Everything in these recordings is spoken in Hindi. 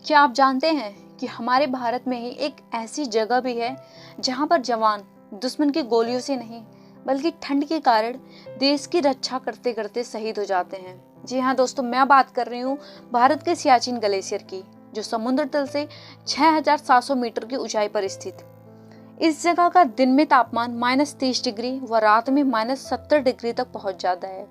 क्या आप जानते हैं कि हमारे भारत में ही एक ऐसी जगह भी है जहां पर जवान दुश्मन की गोलियों से नहीं बल्कि ठंड के कारण देश की रक्षा करते करते शहीद हो जाते हैं। जी हाँ दोस्तों, मैं बात कर रही हूँ भारत के सियाचिन ग्लेशियर की, जो समुद्र तल से 6700 मीटर की ऊंचाई पर स्थित। इस जगह का दिन में तापमान -30 डिग्री व रात में -70 डिग्री तक पहुंच जाता है।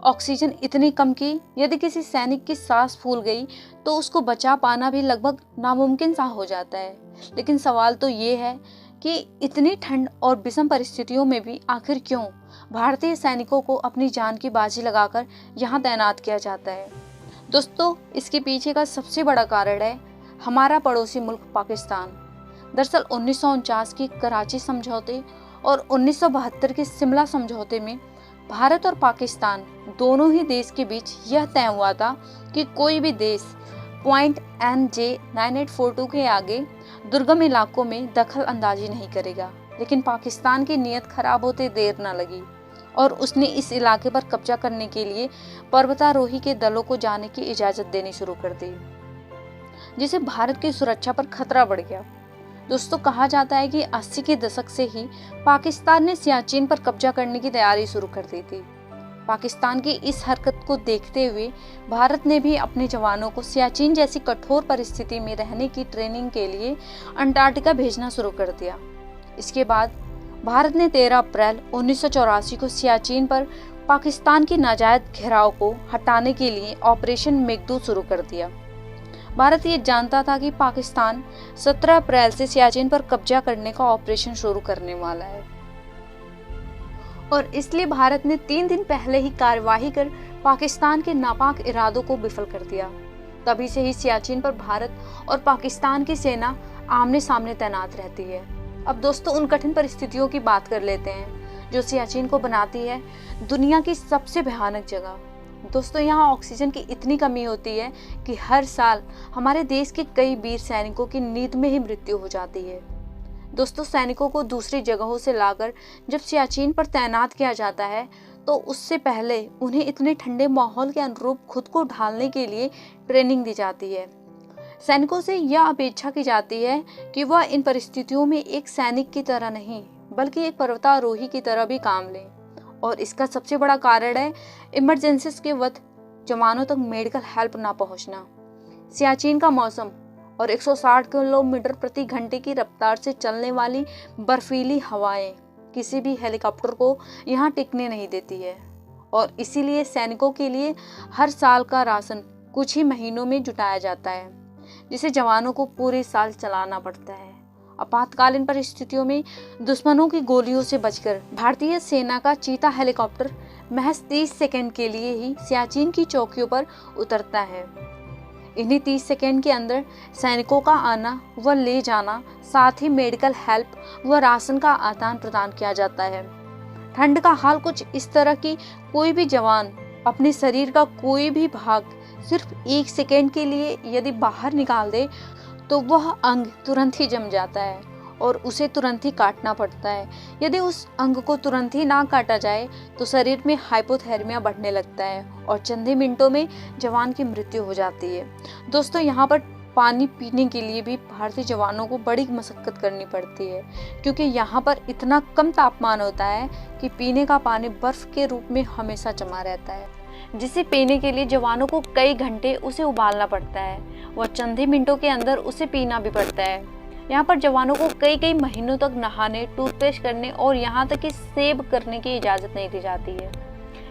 ऑक्सीजन इतनी कम कि यदि किसी सैनिक की सांस फूल गई तो उसको बचा पाना भी लगभग नामुमकिन सा हो जाता है। लेकिन सवाल तो ये है कि इतनी ठंड और विषम परिस्थितियों में भी आखिर क्यों भारतीय सैनिकों को अपनी जान की बाजी लगाकर यहाँ तैनात किया जाता है। दोस्तों, इसके पीछे का सबसे बड़ा कारण है हमारा पड़ोसी मुल्क पाकिस्तान। दरअसल 1949 की कराची समझौते और 1972 के शिमला समझौते में भारत और पाकिस्तान दोनों ही देश के बीच यह तय हुआ था कि कोई भी देश पॉइंट NJ 9842 के आगे दुर्गम इलाकों में दखल अंदाजी नहीं करेगा। लेकिन पाकिस्तान की नीयत खराब होते देर न लगी और उसने इस इलाके पर कब्जा करने के लिए पर्वतारोही के दलों को जाने की इजाजत देनी शुरू कर दी, जिससे भारत की सुरक्षा पर खतरा बढ़ गया। दोस्तों, कहा जाता है कि 80 के दशक से ही पाकिस्तान ने सियाचिन पर कब्जा करने की तैयारी शुरू कर दी थी। पाकिस्तान की इस हरकत को देखते हुए भारत ने भी अपने जवानों को सियाचिन जैसी कठोर परिस्थिति में रहने की ट्रेनिंग के लिए अंटार्कटिका भेजना शुरू कर दिया। इसके बाद भारत ने 13 अप्रैल 1984 को सियाचिन पर पाकिस्तान की नाजायज घेराव को हटाने के लिए ऑपरेशन मेघदूत शुरू कर दिया। भारत ये जानता था कि पाकिस्तान 17 अप्रैल से सियाचिन पर कब्जा करने का ऑपरेशन शुरू करने वाला है और इसलिए भारत ने 3 दिन पहले ही कार्यवाही कर पाकिस्तान के नापाक इरादों को विफल कर दिया। तभी से ही सियाचिन पर भारत और पाकिस्तान की सेना आमने सामने तैनात रहती है। अब दोस्तों, उन कठिन परिस्थितियों की बात कर लेते हैं जो सियाचिन को बनाती है दुनिया की सबसे भयानक जगह। दोस्तों, यहाँ ऑक्सीजन की इतनी कमी होती है कि हर साल हमारे देश के कई वीर सैनिकों की नींद में ही मृत्यु हो जाती है। दोस्तों, सैनिकों को दूसरी जगहों से लाकर जब सियाचिन पर तैनात किया जाता है तो उससे पहले उन्हें इतने ठंडे माहौल के अनुरूप खुद को ढालने के लिए ट्रेनिंग दी जाती है। सैनिकों से यह अपेक्षा की जाती है कि वह इन परिस्थितियों में एक सैनिक की तरह नहीं बल्कि एक पर्वतारोही की तरह भी काम लें। और इसका सबसे बड़ा कारण है इमरजेंसीज के वक्त जवानों तक मेडिकल हेल्प ना पहुंचना। सियाचिन का मौसम और 160 किलोमीटर प्रति घंटे की रफ्तार से चलने वाली बर्फीली हवाएं किसी भी हेलीकॉप्टर को यहाँ टिकने नहीं देती है और इसीलिए सैनिकों के लिए हर साल का राशन कुछ ही महीनों में जुटाया जाता है, जिसे जवानों को पूरे साल चलाना पड़ता है। आपातकालीन परिस्थितियों में दुश्मनों की गोलियों से बचकर भारतीय सेना का चीता हेलीकॉप्टर महज 30 सेकंड के लिए ही सियाचिन की चौकियों पर उतरता है। इन्हीं 30 सेकंड के अंदर सैनिकों का आना व ले जाना, साथ ही मेडिकल हेल्प व राशन का आदान प्रदान किया जाता है। ठंड का हाल कुछ इस तरह कि कोई भी जवान अपने शरीर का कोई भी भाग सिर्फ 1 सेकंड के लिए यदि बाहर निकाल दे तो वह अंग तुरंत ही जम जाता है और उसे तुरंत ही काटना पड़ता है। यदि उस अंग को तुरंत ही ना काटा जाए तो शरीर में हाइपोथर्मिया बढ़ने लगता है और चंद ही मिनटों में जवान की मृत्यु हो जाती है। दोस्तों, यहाँ पर पानी पीने के लिए भी भारतीय जवानों को बड़ी मशक्कत करनी पड़ती है, क्योंकि यहाँ पर इतना कम तापमान होता है कि पीने का पानी बर्फ के रूप में हमेशा जमा रहता है, जिसे पीने के लिए जवानों को कई घंटे उसे उबालना पड़ता है व चंद ही मिनटों के अंदर उसे पीना भी पड़ता है। यहाँ पर जवानों को कई कई महीनों तक नहाने, टूथपेस्ट करने और यहाँ तक कि सेब करने की इजाज़त नहीं दी जाती है।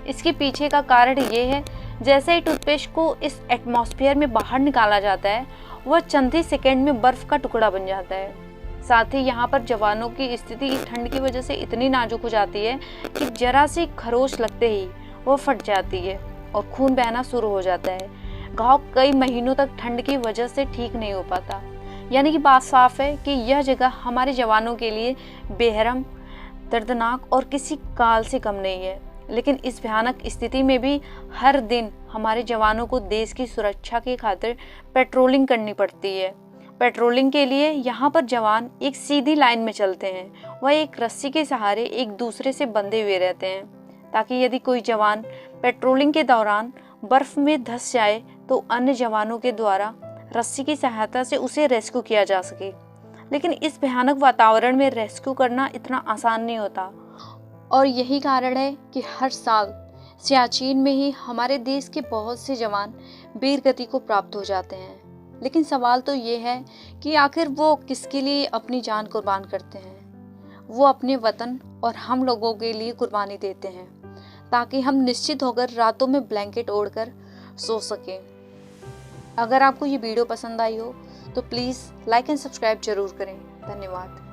इसके पीछे का कारण ये है, जैसे ही टूथपेस्ट को इस एटमॉस्फेयर में बाहर निकाला जाता है वह चंद ही सेकेंड में बर्फ का टुकड़ा बन जाता है। साथ ही यहाँ पर जवानों की स्थिति ठंड की वजह से इतनी नाजुक हो जाती है कि जरा सी खरोच लगते ही वो फट जाती है और खून बहना शुरू हो जाता है। घाव कई महीनों तक ठंड की वजह से ठीक नहीं हो पाता। यानी कि बात साफ है कि यह जगह हमारे जवानों के लिए बेरहम, दर्दनाक और किसी काल से कम नहीं है। लेकिन इस भयानक स्थिति में भी हर दिन हमारे जवानों को देश की सुरक्षा की खातिर पेट्रोलिंग करनी पड़ती है। पेट्रोलिंग के लिए यहाँ पर जवान एक सीधी लाइन में चलते हैं, वह एक रस्सी के सहारे एक दूसरे से बंधे हुए रहते हैं, ताकि यदि कोई जवान पेट्रोलिंग के दौरान बर्फ में धंस जाए तो अन्य जवानों के द्वारा रस्सी की सहायता से उसे रेस्क्यू किया जा सके। लेकिन इस भयानक वातावरण में रेस्क्यू करना इतना आसान नहीं होता, और यही कारण है कि हर साल सियाचिन में ही हमारे देश के बहुत से जवान वीर गति को प्राप्त हो जाते हैं। लेकिन सवाल तो ये है कि आखिर वो किसके लिए अपनी जान कुर्बान करते हैं। वो अपने वतन और हम लोगों के लिए कुर्बानी देते हैं, ताकि हम निश्चित होकर रातों में ब्लैंकेट ओढ़कर सो सकें। अगर आपको ये वीडियो पसंद आई हो तो प्लीज़ लाइक एंड सब्सक्राइब जरूर करें। धन्यवाद।